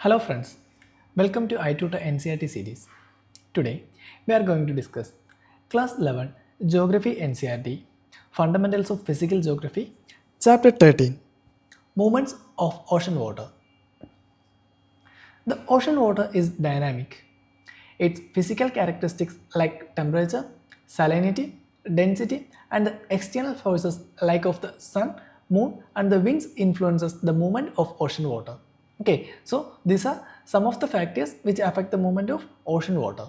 Hello friends, welcome to i-TUTOR NCERT series. Today we are going to discuss Class 11 Geography NCERT Fundamentals of Physical Geography Chapter 13 Movements of Ocean Water. The ocean water is dynamic. Its physical characteristics like temperature, salinity, density and the external forces like of the sun, moon and the winds influences the movement of ocean water. Okay, so these are some of the factors which affect the movement of ocean water.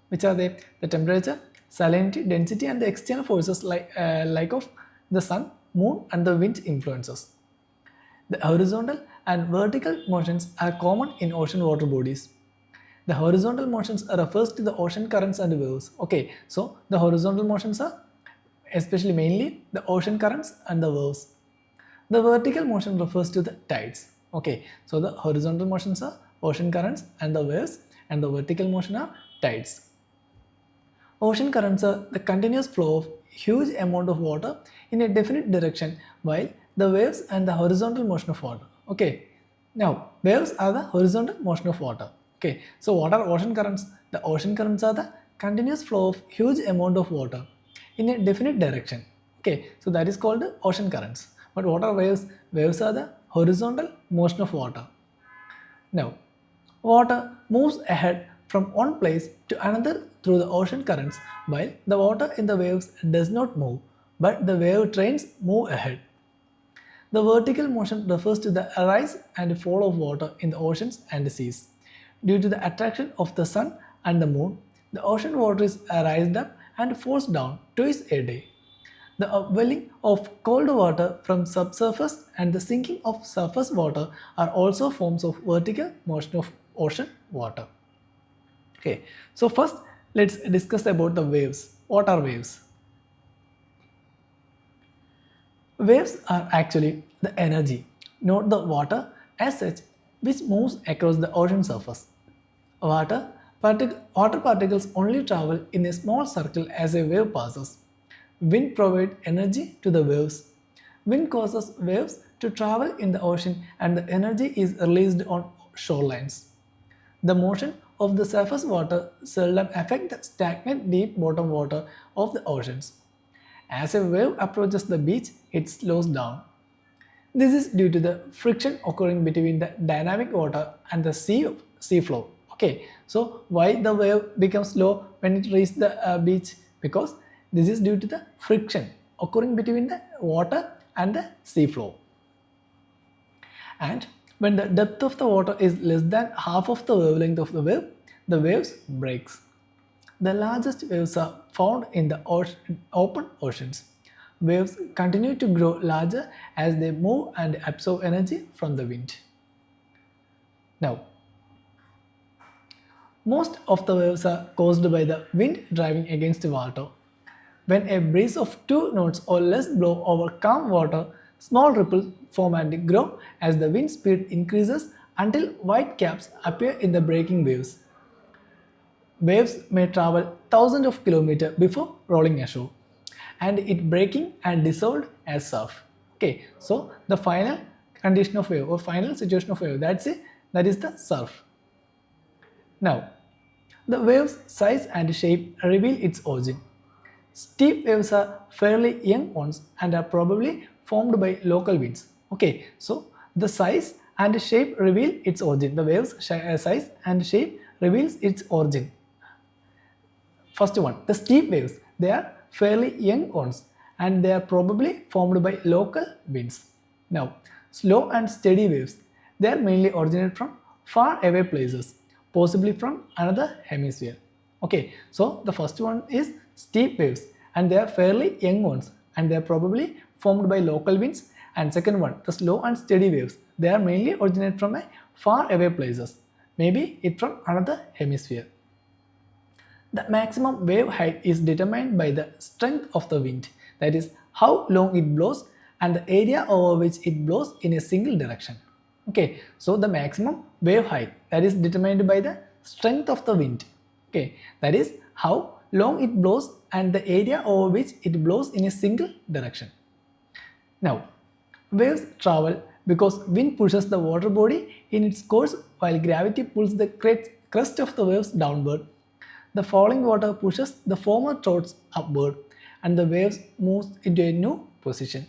Which are they? The temperature, salinity, density and the external forces like of the sun, moon and the wind influences. The horizontal and vertical motions are common in ocean water bodies. The horizontal motions refers to the ocean currents and waves. Okay, so the horizontal motions are especially mainly the ocean currents and the waves. The vertical motion refers to the tides. Okay, so the horizontal motions are ocean currents and the waves, and the vertical motion are tides. Ocean currents are the continuous flow of huge amount of water in a definite direction, while the waves and the horizontal motion of water. Okay, now waves are the horizontal motion of water. Okay, so what are ocean currents? The ocean currents are the continuous flow of huge amount of water in a definite direction. Okay, so that is called the ocean currents. But what are waves? Waves are the horizontal motion of water. Now, water moves ahead from one place to another through the ocean currents, while the water in the waves does not move, but the wave trains move ahead. The vertical motion refers to the rise and fall of water in the oceans and seas. Due to the attraction of the sun and the moon, the ocean water is raised up and falls down twice a day. The upwelling of cold water from subsurface and the sinking of surface water are also forms of vertical motion of ocean water. Okay, so first let's discuss about the waves. What are waves? Waves are actually the energy, not the water as such, which moves across the ocean surface. Water particles only travel in a small circle as a wave passes. Wind provides energy to the waves. Wind causes waves to travel in the ocean and the energy is released on shorelines. The motion of the surface water seldom affects the stagnant deep bottom water of the oceans. As a wave approaches the beach, it slows down. This is due to the friction occurring between the dynamic water and the sea floor. Okay, so why the wave becomes slow when it reaches the beach? Because this is due to the friction occurring between the water and the sea floor. And when the depth of the water is less than half of the wavelength of the wave, the waves breaks. The largest waves are found in the open oceans. Waves continue to grow larger as they move and absorb energy from the wind. Now, most of the waves are caused by the wind driving against water. When a breeze of 2 knots or less blows over calm water, small ripples form and grow as the wind speed increases until white caps appear in the breaking waves. Waves may travel thousands of kilometers before rolling ashore, and it breaking and dissolved as surf. Okay, so the final condition of wave or final situation of wave, that is the surf. Now, the wave's size and shape reveal its origin. Steep waves are fairly young ones and are probably formed by local winds. Okay, so the size and shape reveal its origin. The wave's size and shape reveals its origin. First one, the steep waves, they are fairly young ones and they are probably formed by local winds. Now, slow and steady waves, they are mainly originated from far away places, possibly from another hemisphere. Okay, so the first one is steep waves and they are fairly young ones and they are probably formed by local winds. And second one, the slow and steady waves, they are mainly originated from a far away places, maybe it from another hemisphere. The maximum wave height is determined by the strength of the wind, that is how long it blows and the area over which it blows in a single direction. Okay, so the maximum wave height, that is determined by the strength of the wind. Okay, that is how long it blows and the area over which it blows in a single direction. Now, waves travel because wind pushes the water body in its course while gravity pulls the crest of the waves downward. The falling water pushes the former troughs upward and the waves moves into a new position.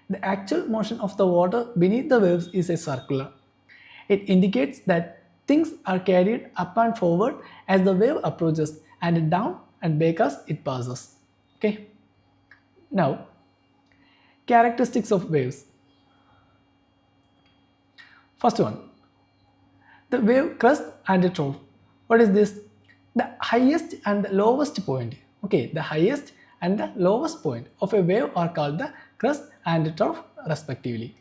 The actual motion of the water beneath the waves is a circular. It indicates that things are carried up and forward as the wave approaches and down and back as it passes. Okay. Now, characteristics of waves. First one, the wave crest and the trough. What is this? The highest and the lowest point. Okay, the highest and the lowest point of a wave are called the crest and the trough respectively.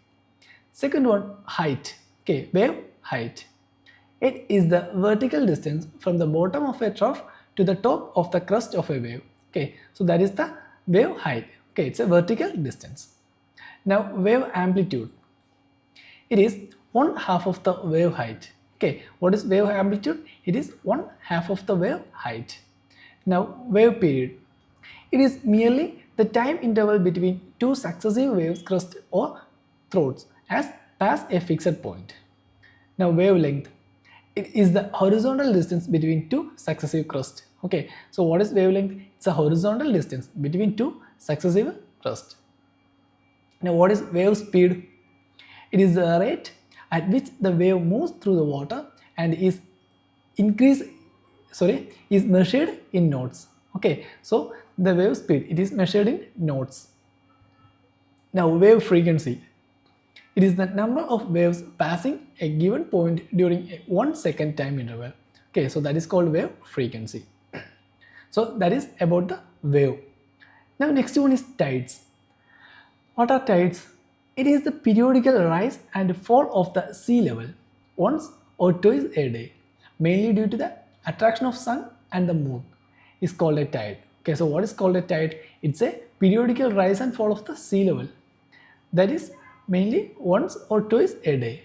Second one, height. Okay, wave height. It is the vertical distance from the bottom of a trough to the top of the crest of a wave. Okay, so that is the wave height. Okay, it's a vertical distance. Now, wave amplitude. It is 1/2 of the wave height. Okay, what is wave amplitude? It is 1/2 of the wave height. Now, wave period. It is merely the time interval between two successive waves crest or throats as pass a fixed point. Now, wavelength. It is the horizontal distance between two successive crests. Okay, so what is wavelength? It's a horizontal distance between two successive crests. Now, what is wave speed? It is the rate at which the wave moves through the water and is measured in knots. Okay, so the wave speed, it is measured in knots. Now, wave frequency. It is the number of waves passing a given point during a 1 second time interval. Okay, so that is called wave frequency. So that is about the wave. Now, next one is tides. What are tides? It is the periodical rise and fall of the sea level once or twice a day, mainly due to the attraction of sun and the moon, is called a tide. Okay, so what is called a tide? It's a periodical rise and fall of the sea level. That is mainly once or twice a day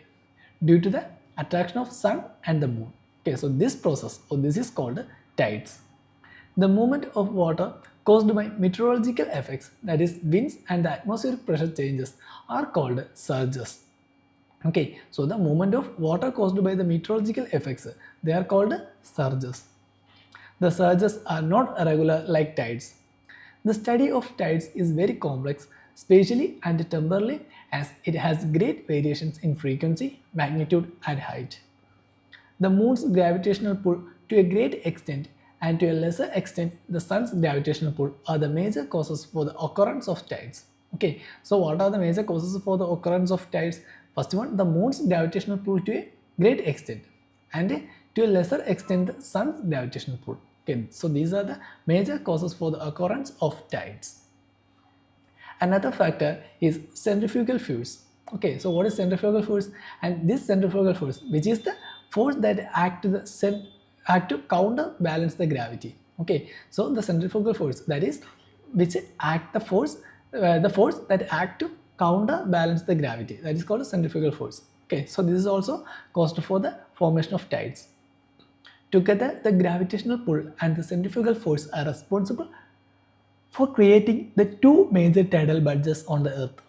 due to the attraction of sun and the moon. Okay, so this process or this is called tides. The movement of water caused by meteorological effects, that is winds and the atmospheric pressure changes, are called surges. Okay, so the movement of water caused by the meteorological effects, they are called surges. The surges are not regular like tides. The study of tides is very complex, spatially and temporally, as it has great variations in frequency, magnitude and height. The moon's gravitational pull to a great extent and to a lesser extent the sun's gravitational pull are the major causes for the occurrence of tides. Okay, so what are the major causes for the occurrence of tides? First one, the moon's gravitational pull to a great extent and to a lesser extent the sun's gravitational pull. Okay, so these are the major causes for the occurrence of tides. Another factor is centrifugal force. Okay, so what is centrifugal force? And this centrifugal force, which is the force that act to counterbalance the gravity. Okay, so the centrifugal force, that is which act the force that act to counterbalance the gravity, that is called a centrifugal force. Okay, so this is also caused for the formation of tides. Together, the gravitational pull and the centrifugal force are responsible for creating the two major tidal bulges on the earth.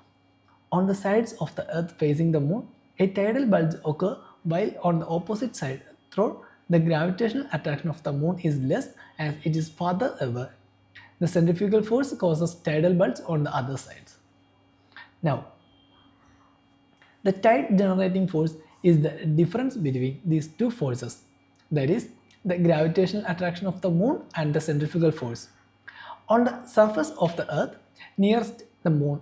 On the sides of the earth facing the moon, a tidal bulge occurs, while on the opposite side, through the gravitational attraction of the moon is less as it is farther away. The centrifugal force causes tidal bulge on the other sides. Now, the tide generating force is the difference between these two forces, that is the gravitational attraction of the moon and the centrifugal force. On the surface of the earth nearest the moon,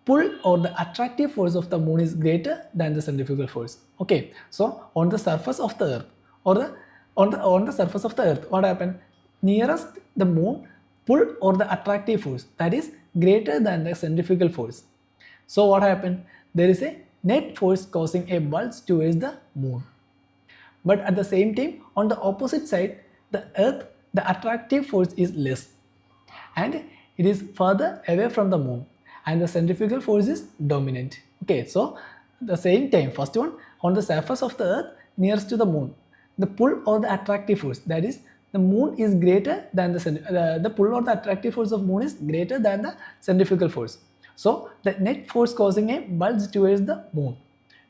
pull or the attractive force of the moon is greater than the centrifugal force. Okay, so on the surface of the earth or on the surface of the earth, what happened? Nearest the moon, pull or the attractive force, that is greater than the centrifugal force. So what happened? There is a net force causing a bulge towards the moon. But at the same time, on the opposite side, the earth, the attractive force is less and it is further away from the moon and the centrifugal force is dominant. Okay, so the same time, first one, on the surface of the earth nearest to the moon, the pull or the attractive force, that is the moon is greater than the pull or the attractive force of moon is greater than the centrifugal force. So the net force causing a bulge towards the moon.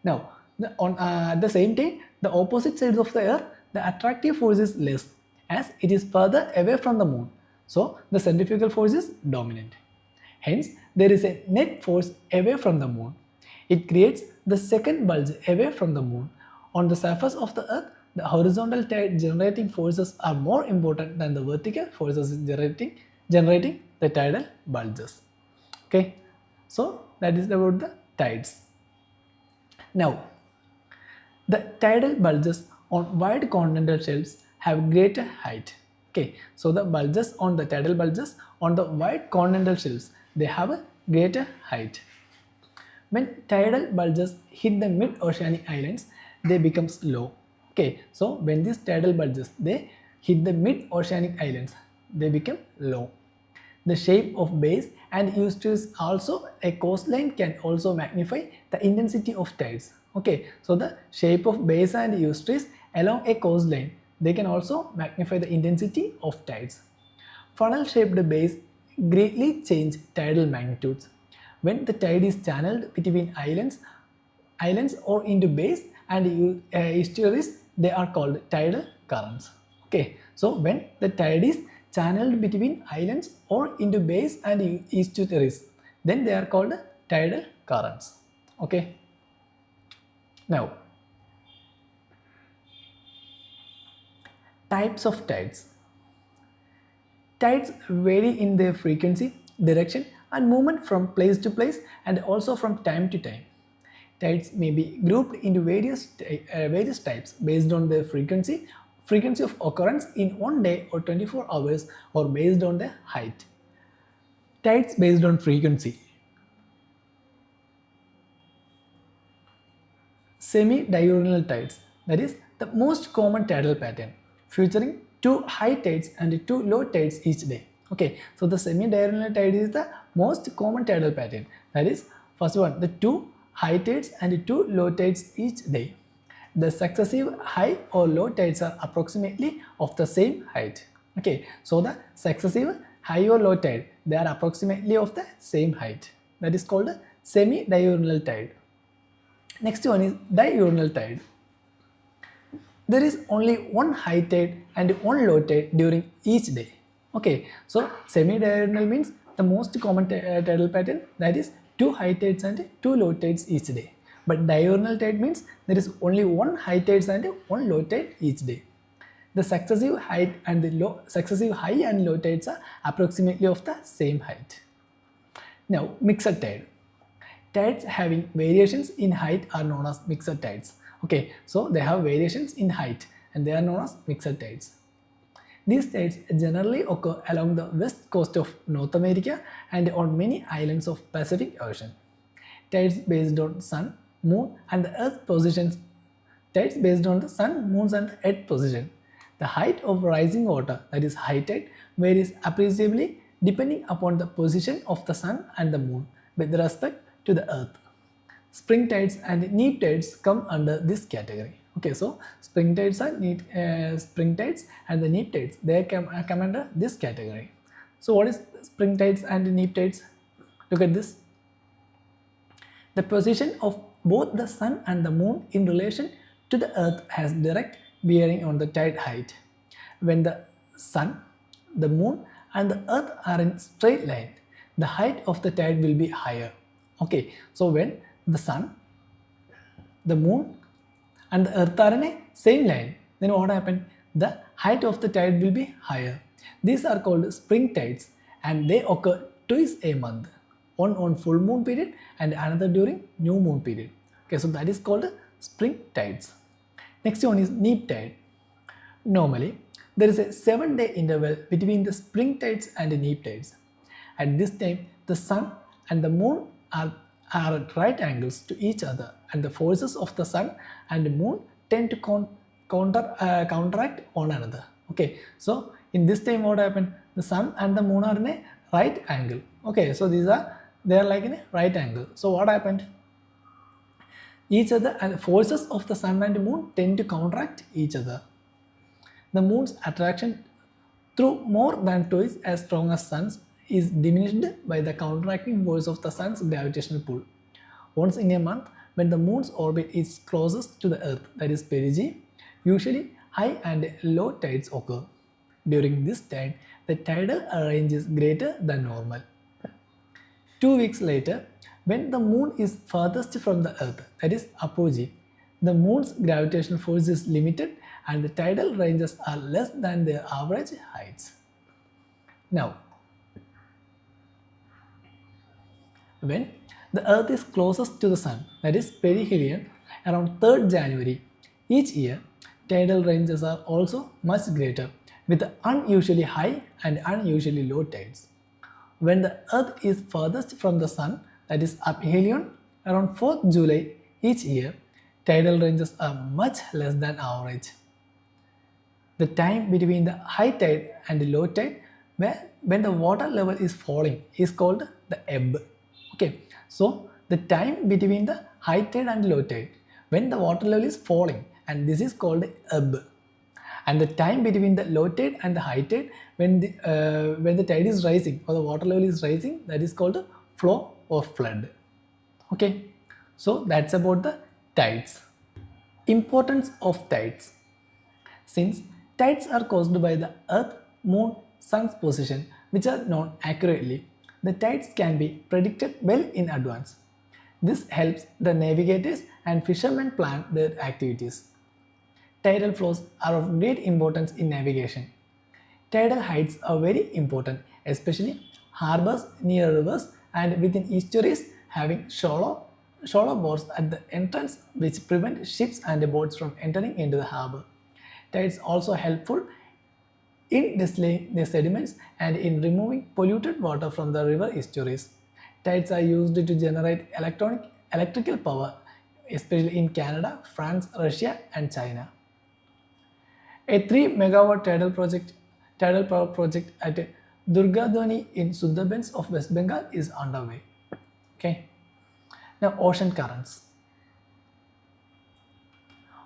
Now, at the same time, the opposite sides of the earth, the attractive force is less as it is further away from the moon. So, the centrifugal force is dominant. Hence, there is a net force away from the moon. It creates the second bulge away from the moon. On the surface of the earth, the horizontal tide generating forces are more important than the vertical forces generating the tidal bulges. Okay, so that is about the tides. Now, the tidal bulges on wide continental shelves have greater height. Okay, so the bulges on the tidal bulges on the wide continental shelves, they have a greater height. When tidal bulges hit the mid-oceanic islands, they become slow. Okay, so when these tidal bulges they hit the mid-oceanic islands, they become low. The shape of bays and estuaries, also a coastline can also magnify the intensity of tides. Okay, so the shape of bays and estuaries along a coastline, they can also magnify the intensity of tides. Funnel-shaped bays greatly change tidal magnitudes. When the tide is channeled between islands or into bays and estuaries, they are called tidal currents. Okay, so when the tide is channeled between islands or into bays and estuaries, then they are called tidal currents. Okay. Now, types of tides. Tides vary in their frequency, direction and movement from place to place and also from time to time. Tides may be grouped into various types based on their frequency of occurrence in one day or 24 hours or based on their height. Tides based on frequency. Semi-diurnal tides, that is the most common tidal pattern, featuring 2 high tides and 2 low tides each day. Okay, so the semi-diurnal tide is the most common tidal pattern, that is first one, the 2 high tides and 2 low tides each day. The successive high or low tides are approximately of the same height. Okay, so the successive high or low tide, they are approximately of the same height. That is called a semi-diurnal tide. Next one is diurnal tide. There is only one high tide and one low tide during each day. Okay, so semi-diurnal means the most common tidal pattern, that is 2 high tides and 2 low tides each day. But diurnal tide means there is only one high tides and one low tide each day. The successive high and low tides are approximately of the same height. Now, mixed tide. Tides having variations in height are known as mixed tides. Okay, so they have variations in height and they are known as mixed tides. These tides generally occur along the west coast of North America and on many islands of Pacific Ocean. Tides based on sun, moon and the earth positions. Tides based on the sun, moon and the earth position. The height of rising water, that is high tide, varies appreciably depending upon the position of the sun and the moon with respect to the earth. Spring tides and neap tides come under this category. Okay, so spring tides and the neap tides, they come under this category. So what is spring tides and neap tides? Look at this. The position of both the sun and the moon in relation to the earth has direct bearing on the tide height. When the sun, the moon and the earth are in straight line, the height of the tide will be higher. Okay, so when the sun, the moon and the earth are in a same line, then what happened? The height of the tide will be higher. These are called spring tides and they occur twice a month. One on full moon period and another during new moon period. Okay, so that is called spring tides. Next one is neap tide. Normally, there is a 7-day interval between the spring tides and the neap tides. At this time, the sun and the moon are at right angles to each other and the forces of the sun and the moon tend to counteract one another. Okay, so in this time what happened? The sun and the moon are in a right angle. Okay, so they are like in a right angle. So what happened? Each other and the forces of the sun and the moon tend to counteract each other. The moon's attraction through more than twice as strong as sun's is diminished by the counteracting force of the sun's gravitational pull. Once in a month, when the moon's orbit is closest to the Earth, that is perigee, usually high and low tides occur. During this time, the tidal range is greater than normal. 2 weeks later, when the moon is farthest from the Earth, that is apogee, the moon's gravitational force is limited and the tidal ranges are less than their average heights. Now, when the Earth is closest to the Sun, that is perihelion, around 3rd January each year, tidal ranges are also much greater with unusually high and unusually low tides. When the Earth is farthest from the Sun, that is aphelion, around 4th July each year, tidal ranges are much less than average. The time between the high tide and low tide, when the water level is falling, is called the ebb. Okay, so the time between the high tide and low tide, when the water level is falling, and this is called ebb. And the time between the low tide and the high tide, when the tide is rising or the water level is rising, that is called flow or flood. Okay, so that's about the tides. Importance of tides. Since tides are caused by the Earth, Moon, Sun's position, which are known accurately, the tides can be predicted well in advance. This helps the navigators and fishermen plan their activities. Tidal flows are of great importance in navigation. Tidal heights are very important, especially harbors near rivers and within estuaries having shallow boards at the entrance which prevent ships and boats from entering into the harbor. Tides also helpful in distilling the sediments and in removing polluted water from the river estuaries. Tides are used to generate electrical power, especially in Canada, France, Russia and China. A 3 megawatt tidal power project at Durgadhani in Sundarbans of West Bengal is underway. Okay. Now, ocean currents.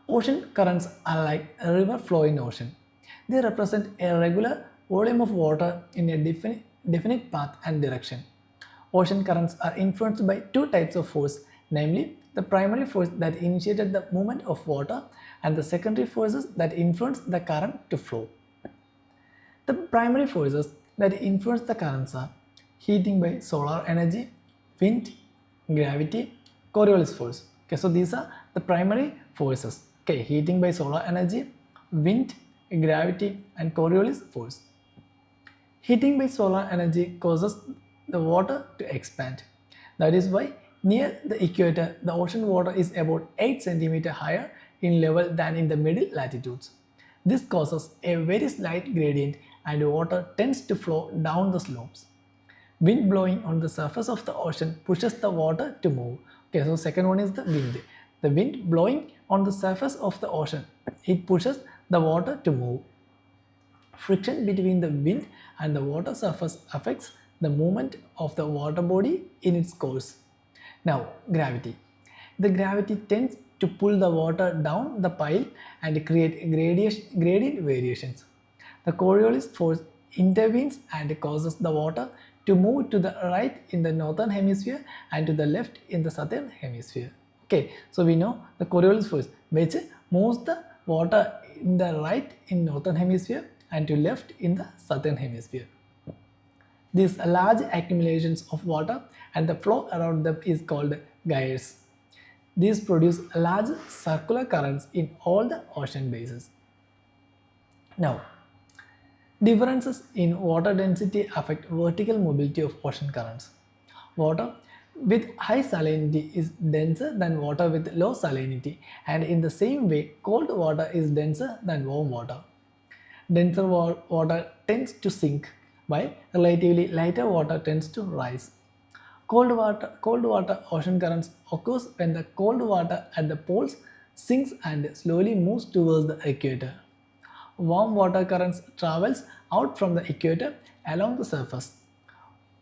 Ocean currents are like a river flowing ocean. They represent a regular volume of water in a definite path and direction. Ocean currents are influenced by two types of force, namely the primary force that initiated the movement of water and the secondary forces that influence the current to flow. The primary forces that influence the currents are heating by solar energy, wind, gravity, Coriolis force. Okay, so these are the primary forces. Okay, heating by solar energy, wind, gravity and Coriolis force. Heating by solar energy causes the water to expand. That is why near the equator, the ocean water is about 8 cm higher in level than in the middle latitudes. This causes a very slight gradient and water tends to flow down the slopes. Wind blowing on the surface of the ocean pushes the water to move. Okay, so second one is the wind. The wind blowing on the surface of the ocean, it pushes the water to move. Friction between the wind and the water surface affects the movement of the water body in its course. Now, gravity. The gravity tends to pull the water down the pile and create gradient variations. The Coriolis force intervenes and causes the water to move to the right in the northern hemisphere and to the left in the southern hemisphere. Okay, so we know the Coriolis force which moves the water in the right in northern hemisphere and to left in the southern hemisphere. These large accumulations of water and the flow around them is called gyres. These produce large circular currents in all the ocean bases. Now, differences in water density affect vertical mobility of ocean currents. Water with high salinity is denser than water with low salinity, and in the same way, cold water is denser than warm water. Denser water tends to sink, while relatively lighter water tends to rise. Cold water ocean currents occurs when the cold water at the poles sinks and slowly moves towards the equator. Warm water currents travels out from the equator along the surface,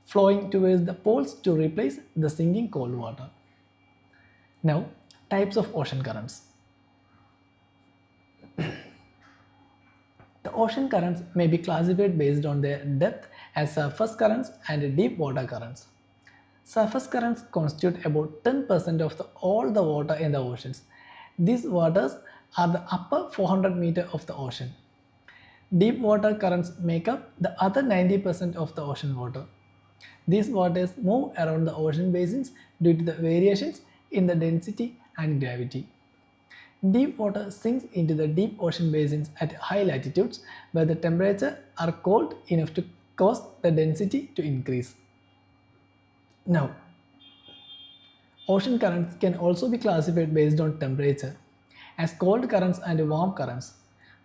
flowing towards the poles to replace the sinking cold water. Now, types of ocean currents. The ocean currents may be classified based on their depth as surface currents and deep water currents. Surface currents constitute about 10% of all the water in the oceans. These waters are the upper 400 meters of the ocean. Deep water currents make up the other 90% of the ocean water. These waters move around the ocean basins due to the variations in the density and gravity. Deep water sinks into the deep ocean basins at high latitudes where the temperature are cold enough to cause the density to increase. Now, ocean currents can also be classified based on temperature as cold currents and warm currents.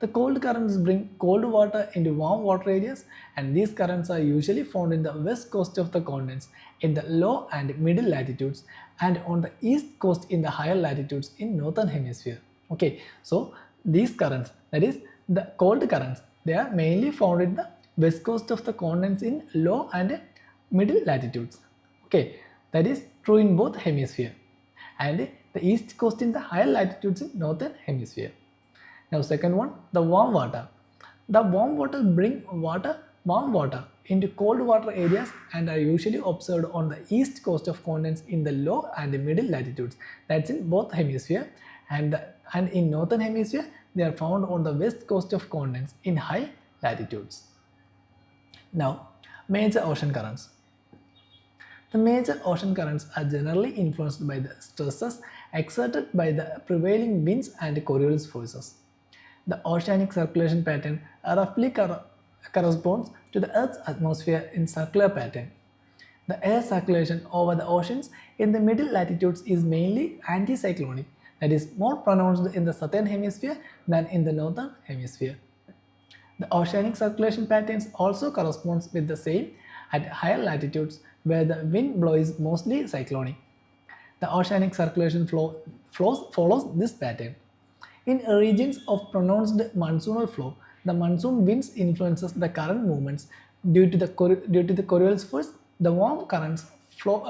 The cold currents bring cold water into warm water areas, and these currents are usually found in the west coast of the continents in the low and middle latitudes and on the east coast in the higher latitudes in northern hemisphere. Okay, so these currents, that is the cold currents, they are mainly found in the west coast of the continents in low and middle latitudes. Okay, that is true in both hemispheres, and the east coast in the higher latitudes in northern hemisphere. Now second one, the warm water. The warm water bring warm water into cold water areas and are usually observed on the east coast of continents in the low and middle latitudes. That's in both hemispheres, and in northern hemisphere they are found on the west coast of continents in high latitudes. Now, major ocean currents. The major ocean currents are generally influenced by the stresses exerted by the prevailing winds and Coriolis forces. The oceanic circulation pattern roughly corresponds to the Earth's atmosphere in circular pattern. The air circulation over the oceans in the middle latitudes is mainly anticyclonic, that is more pronounced in the southern hemisphere than in the northern hemisphere. The oceanic circulation patterns also corresponds with the same at higher latitudes where the wind blows mostly cyclonic. The oceanic circulation follows this pattern. In regions of pronounced monsoonal flow, the monsoon winds influences the current movements due to the Coriolis force. The warm currents from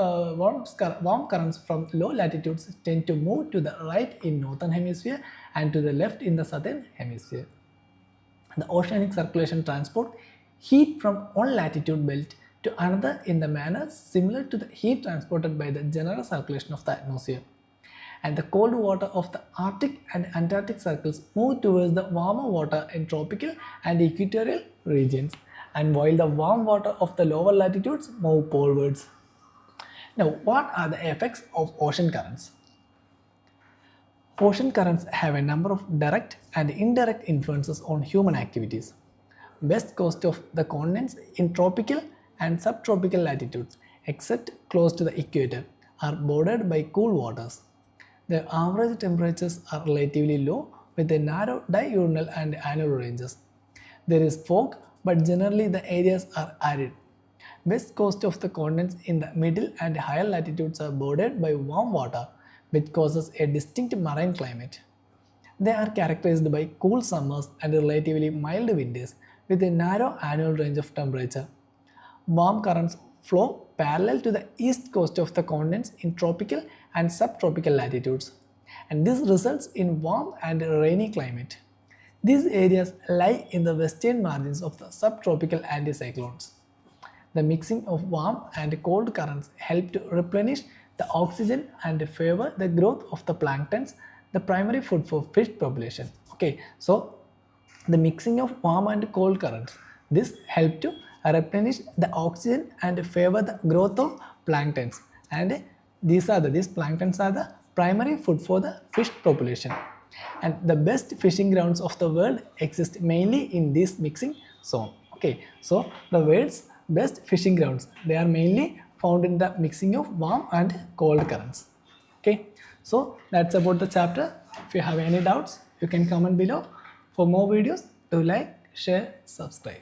low latitudes tend to move to the right in northern hemisphere and to the left in the southern hemisphere. The oceanic circulation transport heat from one latitude belt to another in the manner similar to the heat transported by the general circulation of the atmosphere. And the cold water of the Arctic and Antarctic circles move towards the warmer water in tropical and equatorial regions, and while the warm water of the lower latitudes move polewards. Now, what are the effects of ocean currents? Ocean currents have a number of direct and indirect influences on human activities. West coast of the continents in tropical and subtropical latitudes, except close to the equator, are bordered by cool waters. The average temperatures are relatively low with a narrow diurnal and annual ranges. There is fog, but generally the areas are arid. West coast of the continents in the middle and higher latitudes are bordered by warm water, which causes a distinct marine climate. They are characterized by cool summers and relatively mild winters with a narrow annual range of temperature. Warm currents flow parallel to the east coast of the continents in tropical and subtropical latitudes, and this results in warm and rainy climate. These areas lie in the western margins of the subtropical anticyclones. The mixing of warm and cold currents help to replenish the oxygen and favor the growth of the planktons, the primary food for fish population. Okay, so the mixing of warm and cold currents, this help to replenish the oxygen and favor the growth of planktons, and these planktons are the primary food for the fish population, and the best fishing grounds of the world exist mainly in this mixing zone. Okay, so the world's best fishing grounds, they are mainly found in the mixing of warm and cold currents. Okay, so that's about the chapter. If you have any doubts, you can comment below. For more videos, do like, share, subscribe.